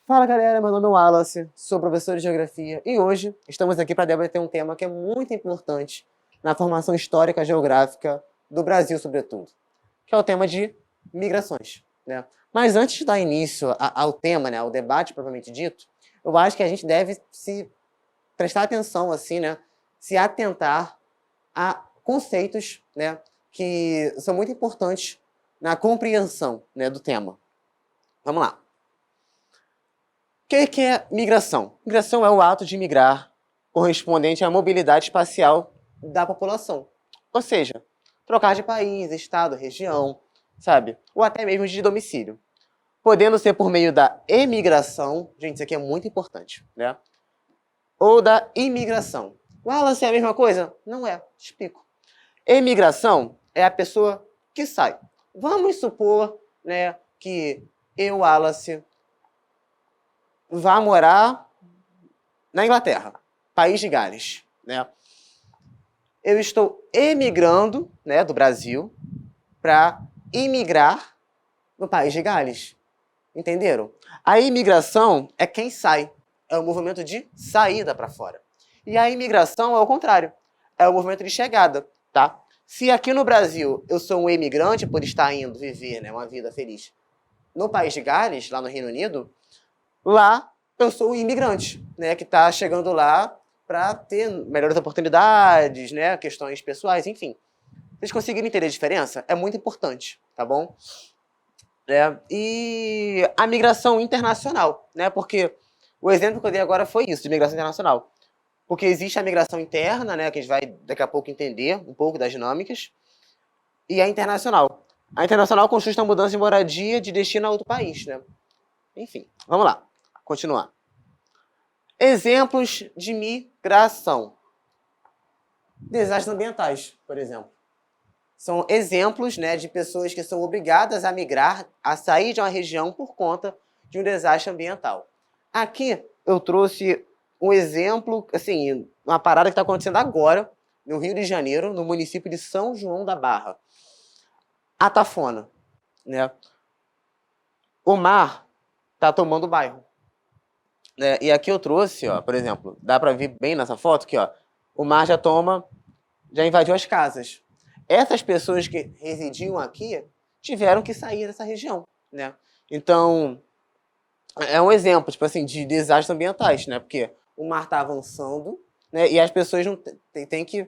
Fala galera, meu nome é Wallace, sou professor de Geografia e hoje estamos aqui para debater um tema que é muito importante na formação histórica geográfica do Brasil, sobretudo, que é o tema de migrações, né? Mas antes de dar início ao tema, né, ao debate propriamente dito, eu acho que a gente deve se prestar atenção, assim, né, se atentar a conceitos, né, que são muito importantes na compreensão, né, do tema. Vamos lá. O que é migração? Migração é o ato de migrar correspondente à mobilidade espacial da população. Ou seja, trocar de país, estado, região, sabe? Ou até mesmo de domicílio. Podendo ser por meio da emigração, gente, isso aqui é muito importante, né? Ou da imigração. Wallace é a mesma coisa? Não é, explico. Emigração é a pessoa que sai. Vamos supor, né, que eu, Wallace, vá morar na Inglaterra, país de Gales, né? Eu estou emigrando, né, do Brasil para imigrar no país de Gales. Entenderam? A imigração é quem sai. É o movimento de saída para fora. E a imigração é o contrário. É o movimento de chegada, tá? Se aqui no Brasil eu sou um imigrante por estar indo viver, né, uma vida feliz no país de Gales, lá no Reino Unido, lá eu sou um imigrante, né, que está chegando lá para ter melhores oportunidades, né, questões pessoais, enfim. Vocês conseguiram entender a diferença? É muito importante, tá bom? E a migração internacional, né, porque o exemplo que eu dei agora foi isso, de migração internacional. Porque existe a migração interna, né, que a gente vai daqui a pouco entender um pouco das dinâmicas, e a internacional. A internacional consiste na mudança de moradia de destino a outro país, né? Enfim, vamos lá. Continuar. Exemplos de migração. Desastres ambientais, por exemplo. São exemplos, né, de pessoas que são obrigadas a migrar, a sair de uma região por conta de um desastre ambiental. Aqui eu trouxe um exemplo, assim, uma parada que está acontecendo agora, no Rio de Janeiro, no município de São João da Barra. A Tafona, né? O mar está tomando o bairro. E aqui eu trouxe, ó, por exemplo, dá para ver bem nessa foto que, ó, o mar já invadiu as casas. Essas pessoas que residiam aqui tiveram que sair dessa região, né? Então, é um exemplo, tipo assim, de desastres ambientais, né? Porque o mar está avançando, né? E as pessoas não têm que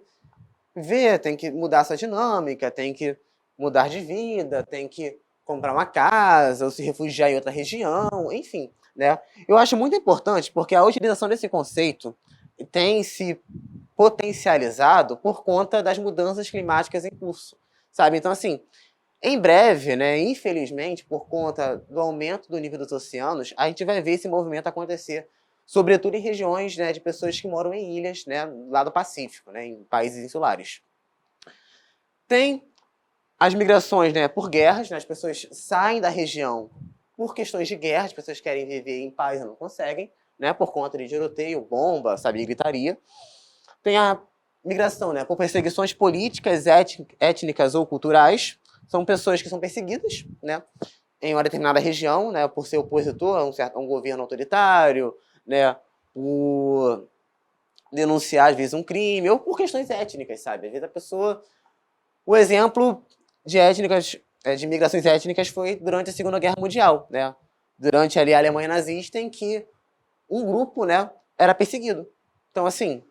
ver, tem que mudar essa dinâmica, tem que mudar de vida, tem que comprar uma casa ou se refugiar em outra região, enfim, né? Eu acho muito importante porque a utilização desse conceito tem se potencializado por conta das mudanças climáticas em curso, sabe? Então, assim, em breve, né, infelizmente, por conta do aumento do nível dos oceanos, a gente vai ver esse movimento acontecer, sobretudo em regiões, né, de pessoas que moram em ilhas, né, lá do Pacífico, né, em países insulares. Tem as migrações, né, por guerras, né, as pessoas saem da região por questões de guerra, as pessoas querem viver em paz e não conseguem, né, por conta de tiroteio, bomba, sabe, gritaria. Tem a migração, né, por perseguições políticas, étnicas ou culturais. São pessoas que são perseguidas, né, em uma determinada região, né, por ser opositor a um governo autoritário, né, por denunciar, às vezes, um crime, ou por questões étnicas, sabe? Às vezes a pessoa... O exemplo de migrações étnicas foi durante a Segunda Guerra Mundial, né? Durante ali a Alemanha nazista, em que um grupo, né, era perseguido. Então, assim,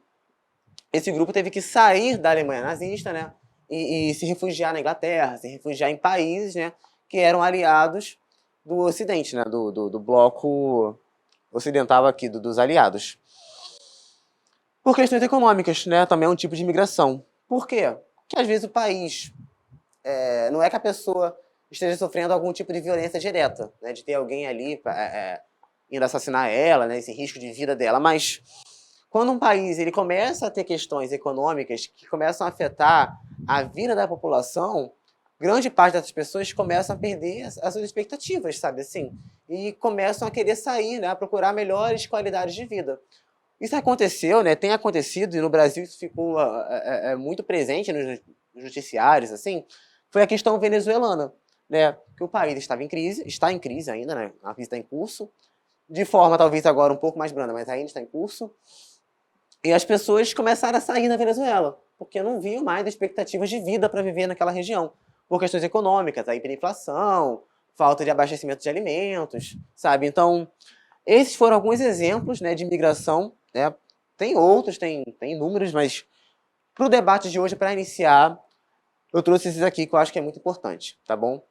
esse grupo teve que sair da Alemanha nazista, né, e se refugiar na Inglaterra, se refugiar em países, né, que eram aliados do Ocidente, né, do bloco ocidental aqui, dos aliados. Por questões econômicas, né, também é um tipo de migração. Por quê? Porque às vezes o país, não é que a pessoa esteja sofrendo algum tipo de violência direta, né, de ter alguém ali indo assassinar ela, né, esse risco de vida dela, mas quando um país ele começa a ter questões econômicas que começam a afetar a vida da população, grande parte dessas pessoas começam a perder as suas expectativas, sabe assim? E começam a querer sair, né, a procurar melhores qualidades de vida. Isso aconteceu, né, tem acontecido, e no Brasil isso ficou muito presente nos judiciários, assim, foi a questão venezuelana, né, que o país estava em crise, está em crise ainda, né, a crise está em curso, de forma talvez agora um pouco mais branda, mas ainda está em curso. E as pessoas começaram a sair da Venezuela, porque não viam mais expectativas de vida para viver naquela região, por questões econômicas, a hiperinflação, falta de abastecimento de alimentos, sabe? Então, esses foram alguns exemplos, né, de imigração, né? Tem outros, tem inúmeros, mas para o debate de hoje, para iniciar, eu trouxe esses aqui que eu acho que é muito importante, tá bom?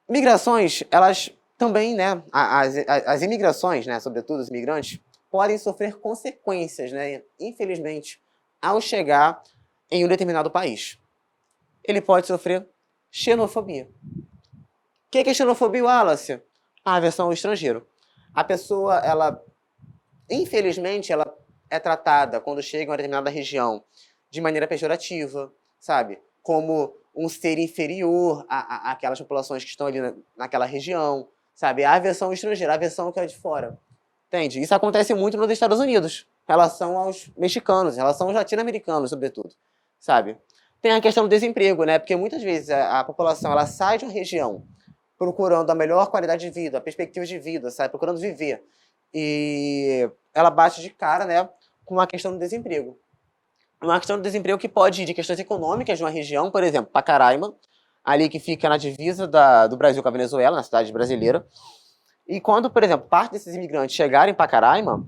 Migrações, elas também, né, as imigrações, né, sobretudo os imigrantes, podem sofrer consequências, né, infelizmente, ao chegar em um determinado país. Ele pode sofrer xenofobia. O que é xenofobia, Wallace? A aversão ao estrangeiro. A pessoa, ela, infelizmente, ela é tratada, quando chega em uma determinada região, de maneira pejorativa, sabe? Como um ser inferior àquelas populações que estão ali naquela região, sabe? A aversão ao estrangeiro, a aversão que é de fora. Entende? Isso acontece muito nos Estados Unidos, em relação aos mexicanos, em relação aos latino-americanos, sobretudo, sabe? Tem a questão do desemprego, né? Porque muitas vezes a população ela sai de uma região procurando a melhor qualidade de vida, a perspectiva de vida, sabe? Procurando viver. E ela bate de cara, né, com a questão do desemprego. Uma questão do desemprego que pode ir de questões econômicas de uma região, por exemplo, Pacaraima, ali que fica na divisa do Brasil com a Venezuela, na cidade brasileira. E quando, por exemplo, parte desses imigrantes chegarem em Pacaraima,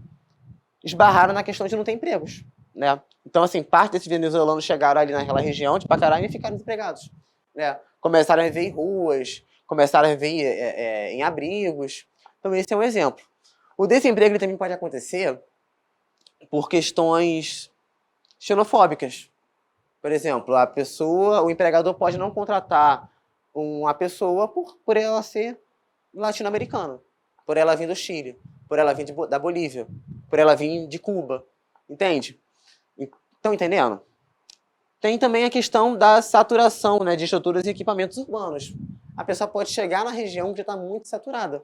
esbarraram na questão de não ter empregos, né? Então, assim, parte desses venezuelanos chegaram ali naquela região de Pacaraima e ficaram desempregados, né? Começaram a viver em ruas, começaram a viver em abrigos. Então, esse é um exemplo. O desemprego ele também pode acontecer por questões xenofóbicas. Por exemplo, o empregador pode não contratar uma pessoa por ela ser latino-americana, por ela vir do Chile, por ela vir da Bolívia, por ela vir de Cuba. Entende? Estão entendendo? Tem também a questão da saturação, né, de estruturas e equipamentos urbanos. A pessoa pode chegar na região que já está muito saturada.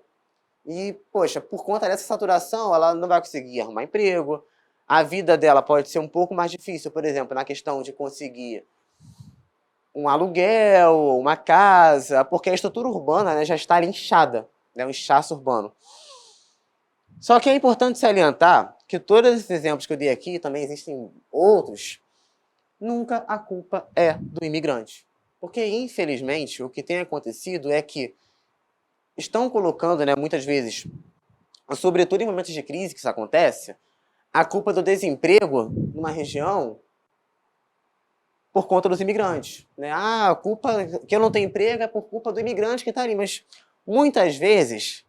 E, poxa, por conta dessa saturação, ela não vai conseguir arrumar emprego. A vida dela pode ser um pouco mais difícil, por exemplo, na questão de conseguir um aluguel, uma casa, porque a estrutura urbana, né, já está ali inchada, né, um inchaço urbano. Só que é importante salientar que todos esses exemplos que eu dei aqui, também existem outros, nunca a culpa é do imigrante. Porque, infelizmente, o que tem acontecido é que estão colocando, né, muitas vezes, sobretudo em momentos de crise que isso acontece, a culpa do desemprego numa região por conta dos imigrantes, né? Ah, a culpa que eu não tenho emprego é por culpa do imigrante que está ali. Mas muitas vezes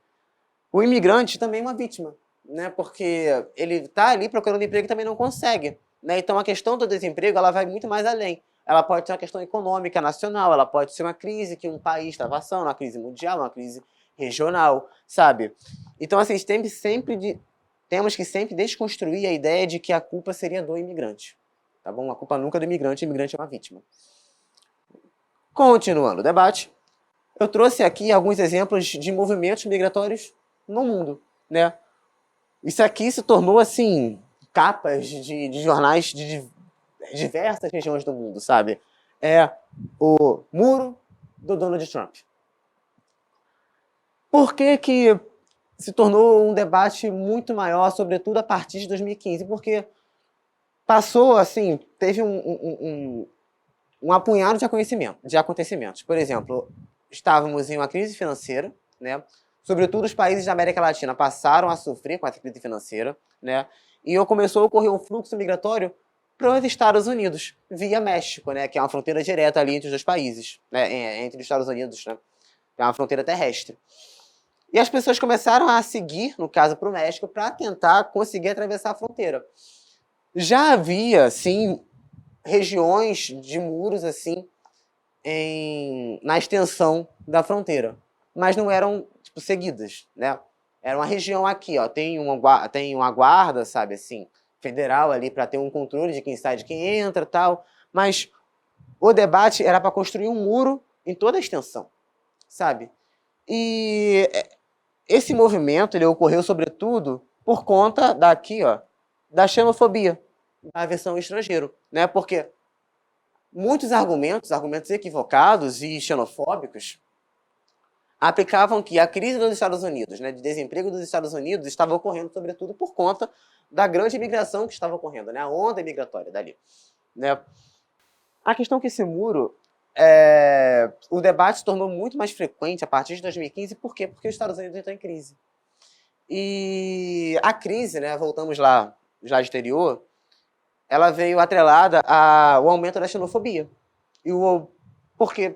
o imigrante também é uma vítima, né? Porque ele está ali procurando emprego e também não consegue, né? Então a questão do desemprego ela vai muito mais além. Ela pode ser uma questão econômica nacional, ela pode ser uma crise que um país está passando, uma crise mundial, uma crise regional, sabe? Então assim, temos que sempre desconstruir a ideia de que a culpa seria do imigrante. Tá bom? A culpa nunca é do imigrante, o imigrante é uma vítima. Continuando o debate, eu trouxe aqui alguns exemplos de movimentos migratórios no mundo, né? Isso aqui se tornou, assim, capas de jornais de diversas regiões do mundo, sabe? É o muro do Donald Trump. Por que que se tornou um debate muito maior, sobretudo a partir de 2015? Porque passou, assim, teve um apunhado de acontecimentos. Por exemplo, estávamos em uma crise financeira, né? Sobretudo os países da América Latina passaram a sofrer com essa crise financeira, né? E começou a ocorrer um fluxo migratório para os Estados Unidos, via México, né? Que é uma fronteira direta ali entre os dois países, né? Entre os Estados Unidos, né? É uma fronteira terrestre. E as pessoas começaram a seguir, no caso, para o México, para tentar conseguir atravessar a fronteira. Já havia, sim, regiões de muros assim na extensão da fronteira, mas não eram tipo seguidas, né? Era uma região aqui, ó, tem uma guarda, sabe, assim, federal ali para ter um controle de quem sai, de quem entra, tal, mas o debate era para construir um muro em toda a extensão, sabe? E esse movimento ele ocorreu sobretudo por conta daqui, ó, da xenofobia, da aversão ao estrangeiro, né? Porque muitos argumentos equivocados e xenofóbicos, aplicavam que a crise dos Estados Unidos, né, de desemprego dos Estados Unidos, estava ocorrendo sobretudo por conta da grande imigração que estava ocorrendo, né, a onda imigratória dali. Né. A questão é que esse muro, o debate se tornou muito mais frequente a partir de 2015, por quê? Porque os Estados Unidos estão em crise. E a crise, né, voltamos lá, já anterior, ela veio atrelada ao aumento da xenofobia. Por quê?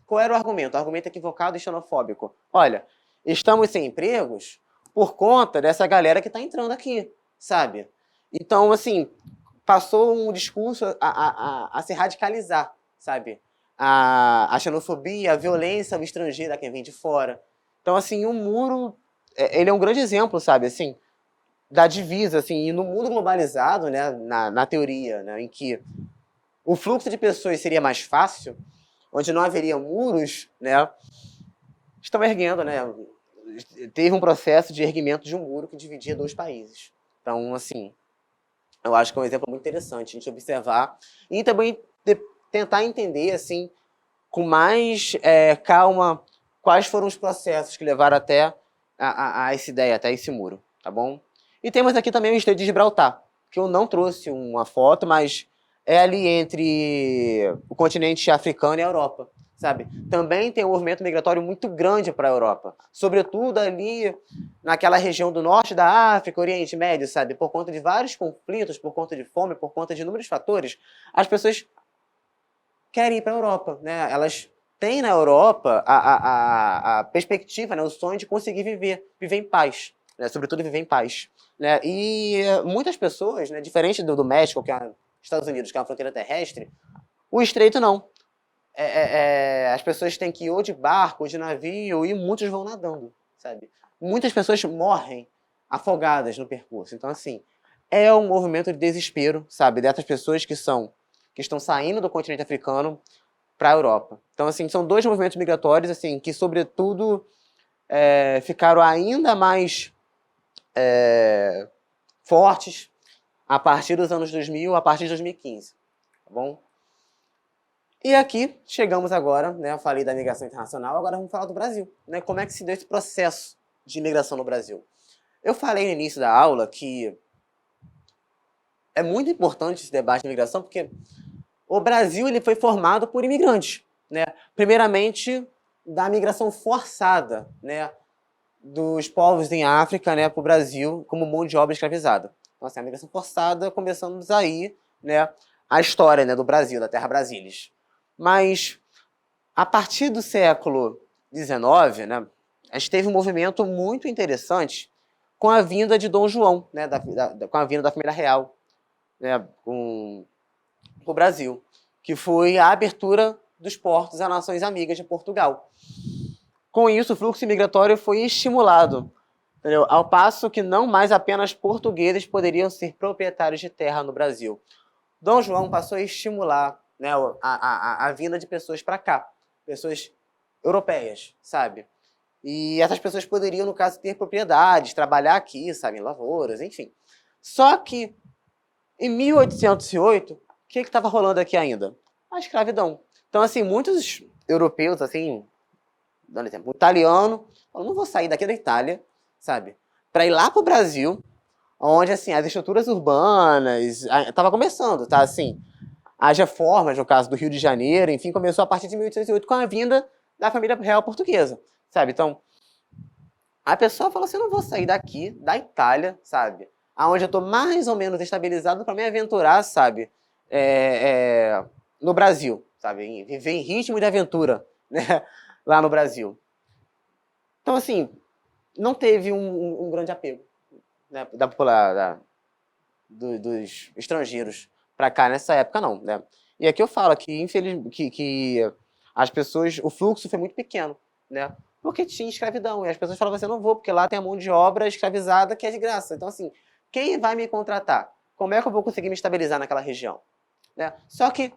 Qual era o argumento? O argumento equivocado e xenofóbico. Olha, estamos sem empregos por conta dessa galera que está entrando aqui, sabe? Então, assim, passou um discurso a se radicalizar, sabe? A xenofobia, a violência ao estrangeiro, a quem vem de fora. Então, assim, o muro, ele é um grande exemplo, sabe? Assim, da divisa, assim, e no mundo globalizado, né, na teoria, né, em que o fluxo de pessoas seria mais fácil, onde não haveria muros, né, estão erguendo, né, teve um processo de erguimento de um muro que dividia dois países. Então, assim, eu acho que é um exemplo muito interessante a gente observar e também tentar entender, assim, com mais calma, quais foram os processos que levaram até a essa ideia, até esse muro, tá bom? E temos aqui também o Estreito de Gibraltar, que eu não trouxe uma foto, mas é ali entre o continente africano e a Europa, sabe? Também tem um movimento migratório muito grande para a Europa, sobretudo ali naquela região do norte da África, Oriente Médio, sabe? Por conta de vários conflitos, por conta de fome, por conta de inúmeros fatores, as pessoas querem ir para a Europa, né? Elas têm na Europa a perspectiva, né? O sonho de conseguir viver em paz, né? Sobretudo viver em paz, né? E muitas pessoas, né? Diferente do México, que é Estados Unidos, que é uma fronteira terrestre, o estreito não. As pessoas têm que ir ou de barco, ou de navio, e muitos vão nadando, sabe? Muitas pessoas morrem afogadas no percurso. Então, assim, é um movimento de desespero, sabe? Dessas pessoas que estão saindo do continente africano para a Europa. Então, assim, são dois movimentos migratórios, assim, que, sobretudo, ficaram ainda mais fortes a partir dos anos 2000, a partir de 2015, tá bom? E aqui chegamos agora, né? Eu falei da migração internacional, agora vamos falar do Brasil, né? Como é que se deu esse processo de imigração no Brasil? Eu falei no início da aula que é muito importante esse debate de imigração, porque o Brasil ele foi formado por imigrantes, né? Primeiramente da migração forçada, né? Dos povos em África, né? Para o Brasil como mão de obra escravizada. Então, assim, a migração forçada começamos aí, né? A história, né? Do Brasil, da Terra Brasilis. Mas a partir do século XIX, né? A gente teve um movimento muito interessante com a vinda de Dom João, né? Com a vinda da família real, né? Com o Brasil, que foi a abertura dos portos a nações amigas de Portugal. Com isso, o fluxo migratório foi estimulado, entendeu? Ao passo que não mais apenas portugueses poderiam ser proprietários de terra no Brasil. Dom João passou a estimular, né, a vinda de pessoas para cá, pessoas europeias, sabe? E essas pessoas poderiam, no caso, ter propriedades, trabalhar aqui, sabe, em lavouras, enfim. Só que, em 1808, o que estava rolando aqui ainda? A escravidão. Então, assim, muitos europeus, assim, dando exemplo, o italiano, falou, não vou sair daqui da Itália, sabe, para ir lá pro Brasil, onde, assim, as estruturas urbanas, estava começando, tá, assim, as reformas, no caso do Rio de Janeiro, enfim, começou a partir de 1808 com a vinda da família real portuguesa, sabe, então, a pessoa falou assim, eu não vou sair daqui, da Itália, sabe, aonde eu tô mais ou menos estabilizado para me aventurar, sabe, no Brasil, sabe, viver em ritmo de aventura, né, lá no Brasil. Então, assim, não teve um grande apego, né, dos estrangeiros para cá nessa época, não, né. E aqui eu falo que, que as pessoas, o fluxo foi muito pequeno, né, porque tinha escravidão, e as pessoas falavam assim, eu não vou, porque lá tem a mão de obra escravizada que é de graça. Então, assim, quem vai me contratar? Como é que eu vou conseguir me estabilizar naquela região? Né? Só que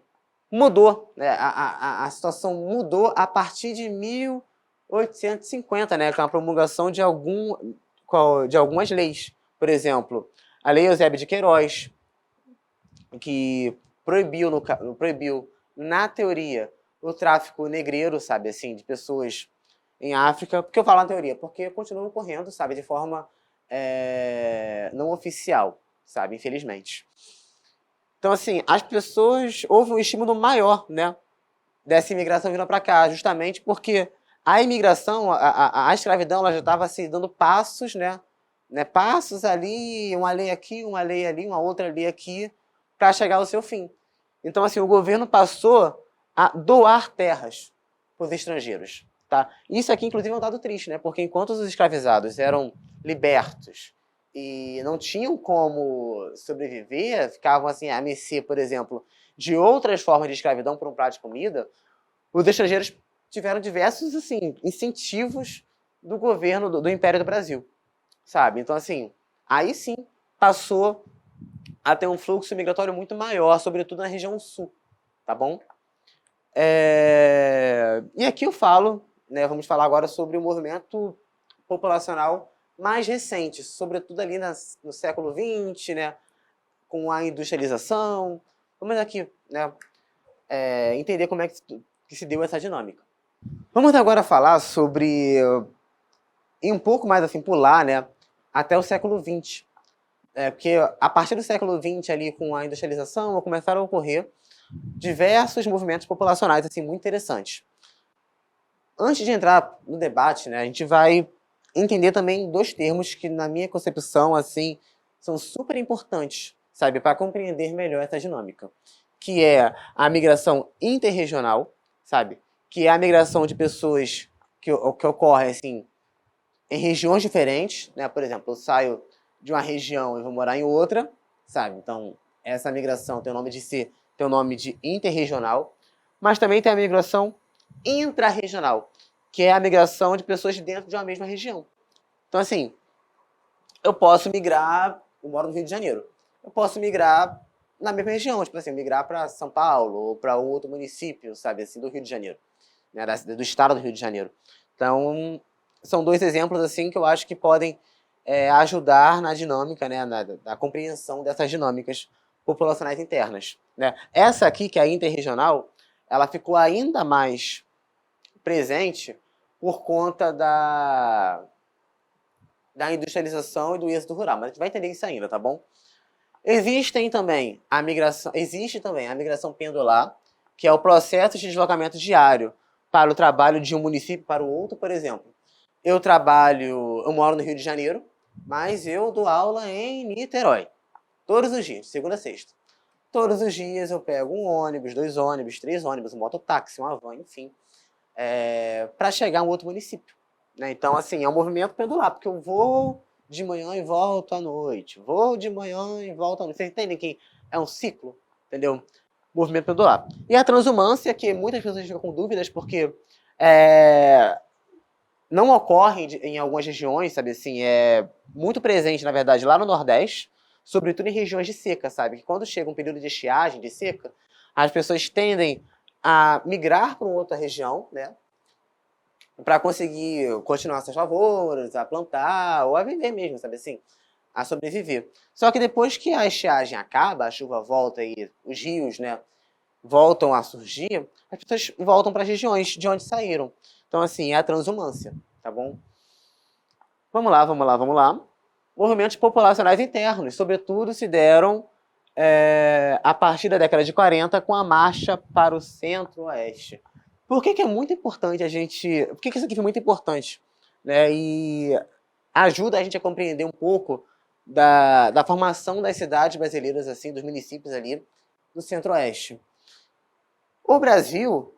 mudou, né, a situação mudou a partir de 1850, né, com a promulgação de algumas leis. Por exemplo, a Lei Eusébio de Queiroz, que proibiu, na teoria, o tráfico negreiro, sabe, assim, de pessoas em África. Por que eu falo na teoria? Porque continuam ocorrendo, sabe, de forma não oficial, sabe, infelizmente. Então, assim, as pessoas, houve um estímulo maior, né, dessa imigração vindo para cá, justamente porque a imigração, a escravidão, ela já estava se dando passos, né, passos ali, uma lei aqui, uma lei ali, uma outra lei aqui, para chegar ao seu fim. Então, assim, o governo passou a doar terras para os estrangeiros, tá? Isso aqui, inclusive, é um dado triste, né? Porque enquanto os escravizados eram libertos e não tinham como sobreviver, ficavam assim à mercê, por exemplo, de outras formas de escravidão por um prato de comida, os estrangeiros tiveram diversos assim incentivos do governo do Império do Brasil, sabe? Então, assim, aí sim passou a ter um fluxo migratório muito maior, sobretudo na região sul, tá bom? E aqui eu falo, né, vamos falar agora sobre o movimento populacional mais recente, sobretudo ali no século XX, né, com a industrialização. Vamos aqui, né, entender como é que se deu essa dinâmica. Vamos agora falar sobre, e um pouco mais assim, pular, né, até o século XX. Porque a partir do século XX, ali, com a industrialização, começaram a ocorrer diversos movimentos populacionais assim, muito interessantes. Antes de entrar no debate, né, a gente vai entender também dois termos que, na minha concepção, assim, são super importantes, sabe, para compreender melhor essa dinâmica, que é a migração interregional, sabe, que é a migração de pessoas que ocorre assim em regiões diferentes, né? Por exemplo, eu saio de uma região e vou morar em outra, sabe? Então, essa migração tem o nome de ser, tem o nome de interregional, mas também tem a migração intrarregional, que é a migração de pessoas dentro de uma mesma região. Então, assim, eu posso migrar, eu moro no Rio de Janeiro, eu posso migrar na mesma região, tipo assim, migrar para São Paulo ou para outro município, sabe, assim, do Rio de Janeiro, né, do estado do Rio de Janeiro. Então, são dois exemplos assim que eu acho que podem ajudar na dinâmica, né, na compreensão dessas dinâmicas populacionais internas, né? Essa aqui, que é a interregional, ela ficou ainda mais presente por conta da industrialização e do êxodo rural, mas a gente vai entender isso ainda, tá bom? Existe também a migração pendular, que é o processo de deslocamento diário para o trabalho de um município para o outro, por exemplo. Eu moro no Rio de Janeiro, mas eu dou aula em Niterói. Todos os dias, de segunda a sexta. Todos os dias eu pego um ônibus, 2 ônibus, 3 ônibus, um mototáxi, uma van, enfim, para chegar a um outro município, né? Então, assim, é um movimento pendular, porque eu vou de manhã e volto à noite. Vou de manhã e volto à noite. Vocês entendem que é um ciclo, entendeu? Movimento pendular. E a transumância, que muitas pessoas ficam com dúvidas, porque não ocorre em algumas regiões, sabe assim, é muito presente, na verdade, lá no Nordeste, sobretudo em regiões de seca, sabe? Que quando chega um período de estiagem, de seca, as pessoas tendem a migrar para uma outra região, né? Para conseguir continuar suas lavouras, a plantar, ou a viver mesmo, sabe assim? A sobreviver. Só que depois que a estiagem acaba, a chuva volta e os rios, né, voltam a surgir, as pessoas voltam para as regiões de onde saíram. Então, assim, é a transumância, tá bom? Vamos lá, vamos lá, vamos lá. Movimentos populacionais internos, sobretudo, se deram a partir da década de 40 com a marcha para o centro-oeste. Por que é muito importante a gente... Por que isso aqui foi muito importante? Né? E ajuda a gente a compreender um pouco da formação das cidades brasileiras, assim, dos municípios ali do centro-oeste. O Brasil,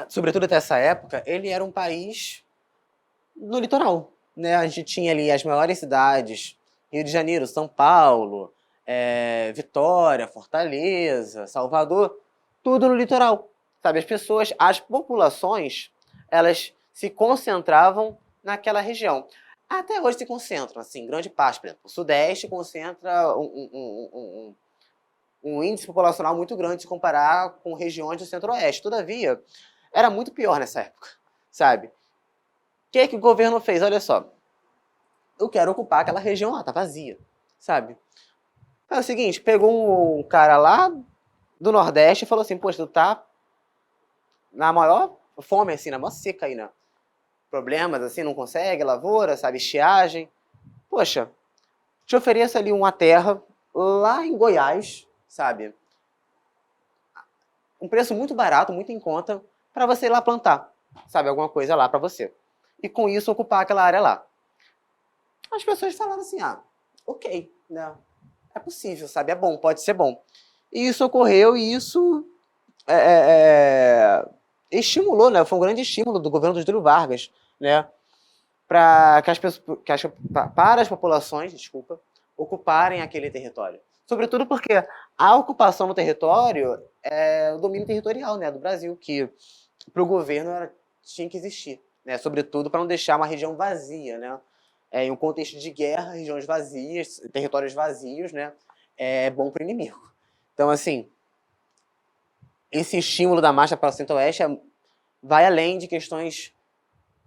sobretudo até essa época, ele era um país no litoral, né? A gente tinha ali as maiores cidades, Rio de Janeiro, São Paulo, Vitória, Fortaleza, Salvador, tudo no litoral, sabe? As populações, elas se concentravam naquela região. Até hoje se concentram, assim, grande parte, por exemplo, o Sudeste concentra um índice populacional muito grande se comparar com regiões do Centro-Oeste. Todavia, era muito pior nessa época, sabe? O que o governo fez? Olha só, eu quero ocupar aquela região lá, tá vazia, sabe? É o seguinte, pegou um cara lá do Nordeste e falou assim, poxa, tu tá na maior fome, assim, na maior seca aí, né? problemas, assim, não consegue, lavoura, sabe, estiagem. Poxa, te ofereço ali uma terra lá em Goiás, sabe? Um preço muito barato, muito em conta, para você ir lá plantar, sabe, alguma coisa lá para você. E com isso ocupar aquela área lá. As pessoas falaram assim, ok, né? É possível, sabe? É bom, pode ser bom. E isso ocorreu e isso estimulou, né? Foi um grande estímulo do governo do Getúlio Vargas, né? Para as populações, desculpa, ocuparem aquele território. Sobretudo porque a ocupação do território é o domínio territorial, né, do Brasil, que para o governo tinha que existir, né? Sobretudo para não deixar uma região vazia, né? Em um contexto de guerra, regiões vazias, territórios vazios, né? É bom para o inimigo. Então, assim, esse estímulo da marcha para o centro-oeste vai além de questões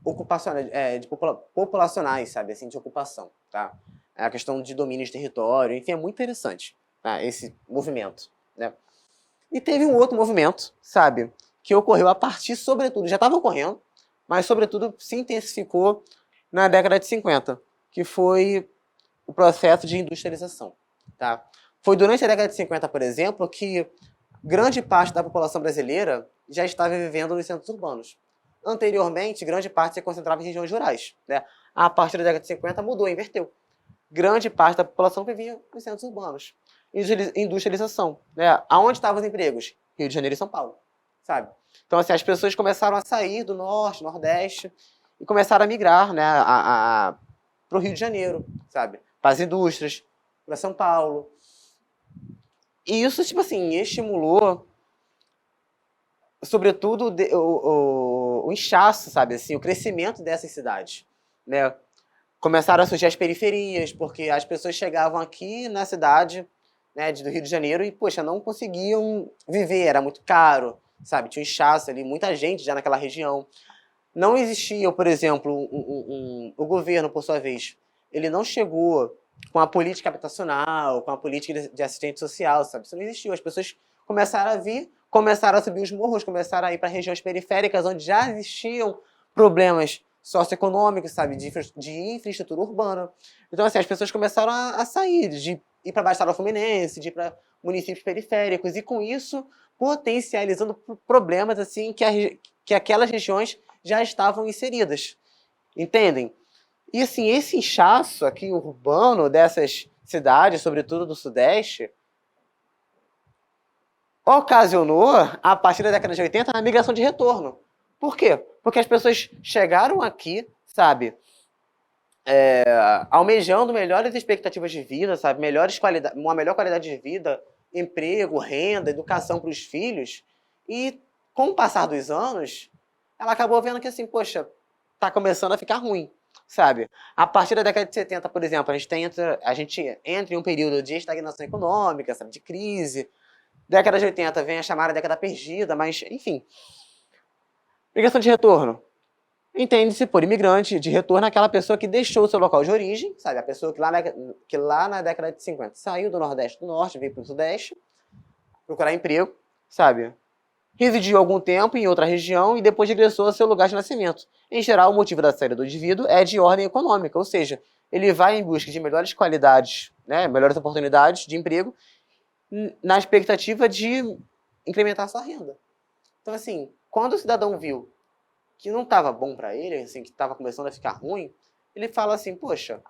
ocupacionais, populacionais, sabe, assim, de ocupação, tá? É a questão de domínio de território, enfim, é muito interessante, tá? Esse movimento, né? E teve um outro movimento, sabe, que ocorreu a partir, sobretudo, já estava ocorrendo, mas, sobretudo, se intensificou na década de 50, que foi o processo de industrialização, tá? Foi durante a década de 50, por exemplo, que grande parte da população brasileira já estava vivendo nos centros urbanos. Anteriormente, grande parte se concentrava em regiões rurais, né? A partir da década de 50 mudou, inverteu. Grande parte da população vivia nos centros urbanos. Industrialização, né? Aonde estavam os empregos? Rio de Janeiro e São Paulo, sabe? Então, assim, as pessoas começaram a sair do norte, nordeste e começaram a migrar, né, para o Rio de Janeiro, sabe? Para as indústrias, para São Paulo. E isso, tipo assim, estimulou, sobretudo, o inchaço, sabe? Assim, o crescimento dessas cidades, né? Começaram a surgir as periferias, porque as pessoas chegavam aqui na cidade, né, do Rio de Janeiro e, poxa, não conseguiam viver, era muito caro, sabe? Tinha um inchaço ali, muita gente já naquela região. Não existia, por exemplo, o governo, por sua vez, ele não chegou com a política habitacional, com a política de assistente social, sabe? Isso não existiu. As pessoas começaram a vir, começaram a subir os morros, começaram a ir para regiões periféricas, onde já existiam problemas socioeconômicos, sabe? De infraestrutura urbana. Então, assim, as pessoas começaram a sair, de ir para a Baixada Fluminense, de ir para municípios periféricos, e com isso potencializando problemas assim que aquelas regiões já estavam inseridas. Entendem? E assim, esse inchaço aqui urbano dessas cidades, sobretudo do Sudeste, ocasionou, a partir da década de 80, a migração de retorno. Por quê? Porque as pessoas chegaram aqui, sabe, almejando melhores expectativas de vida, sabe, uma melhor qualidade de vida, emprego, renda, educação para os filhos, e com o passar dos anos, ela acabou vendo que assim, poxa, tá começando a ficar ruim, sabe? A partir da década de 70, por exemplo, a gente entra em um período de estagnação econômica, sabe, de crise. Década de 80 vem a chamada década perdida, mas, enfim. Migração de retorno. Entende-se por imigrante de retorno aquela pessoa que deixou o seu local de origem, sabe? A pessoa que lá na década de 50 saiu do Nordeste do Norte, veio para o Sudeste, procurar emprego, sabe? Residiu algum tempo em outra região e depois regressou ao seu lugar de nascimento. Em geral, o motivo da saída do indivíduo é de ordem econômica, ou seja, ele vai em busca de melhores qualidades, né, melhores oportunidades de emprego, na expectativa de incrementar sua renda. Então, assim, quando o cidadão viu que não estava bom para ele, assim, que estava começando a ficar ruim, ele fala assim, poxa,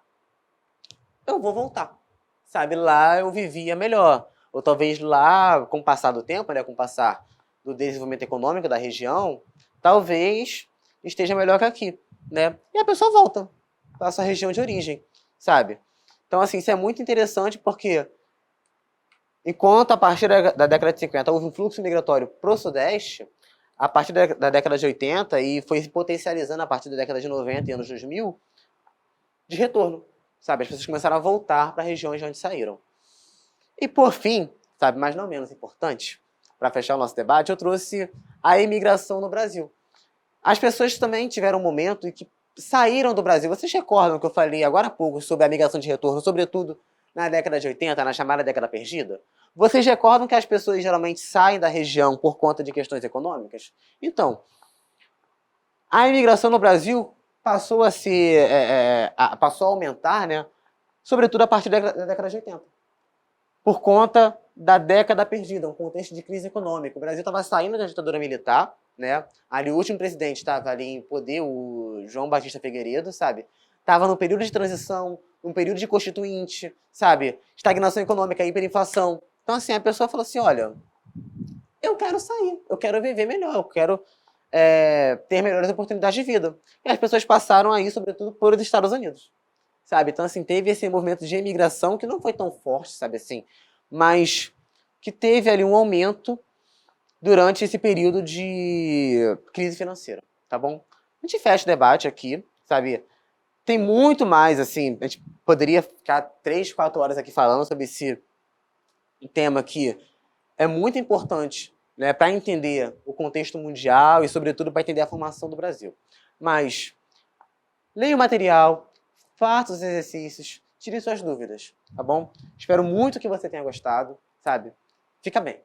eu vou voltar. Sabe, lá eu vivia melhor. Ou talvez lá, com o passar do tempo, né, com o passar do desenvolvimento econômico da região, talvez esteja melhor que aqui, né? E a pessoa volta para sua região de origem, sabe? Então, assim, isso é muito interessante porque enquanto a partir da década de 50 houve um fluxo migratório para o Sudeste, a partir da década de 80 e foi se potencializando a partir da década de 90 e anos 2000, de retorno, sabe? As pessoas começaram a voltar para regiões de onde saíram. E por fim, sabe, mas não menos importante, para fechar o nosso debate, eu trouxe a imigração no Brasil. As pessoas também tiveram um momento em que saíram do Brasil. Vocês recordam que eu falei agora há pouco sobre a migração de retorno, sobretudo na década de 80, na chamada década perdida? Vocês recordam que as pessoas geralmente saem da região por conta de questões econômicas? Então, a imigração no Brasil passou a passou a aumentar, né? Sobretudo a partir da década de 80. Por conta da década perdida, um contexto de crise econômica. O Brasil estava saindo da ditadura militar, né? Ali o último presidente estava ali em poder, o João Batista Figueiredo, sabe? Estava no período de transição, um período de constituinte, sabe? Estagnação econômica, hiperinflação. Então, assim, a pessoa falou assim, olha, eu quero sair, eu quero viver melhor, eu quero ter melhores oportunidades de vida. E as pessoas passaram aí, sobretudo, por os Estados Unidos, sabe? Então, assim, teve esse movimento de imigração que não foi tão forte, sabe assim, mas que teve ali um aumento durante esse período de crise financeira, tá bom? A gente fecha o debate aqui, sabe? Tem muito mais, assim, a gente poderia ficar 3, 4 horas aqui falando sobre esse tema que é muito importante, né, para entender o contexto mundial e, sobretudo, para entender a formação do Brasil. Mas leia o material, faça os exercícios, tire suas dúvidas, tá bom? Espero muito que você tenha gostado, sabe? Fica bem.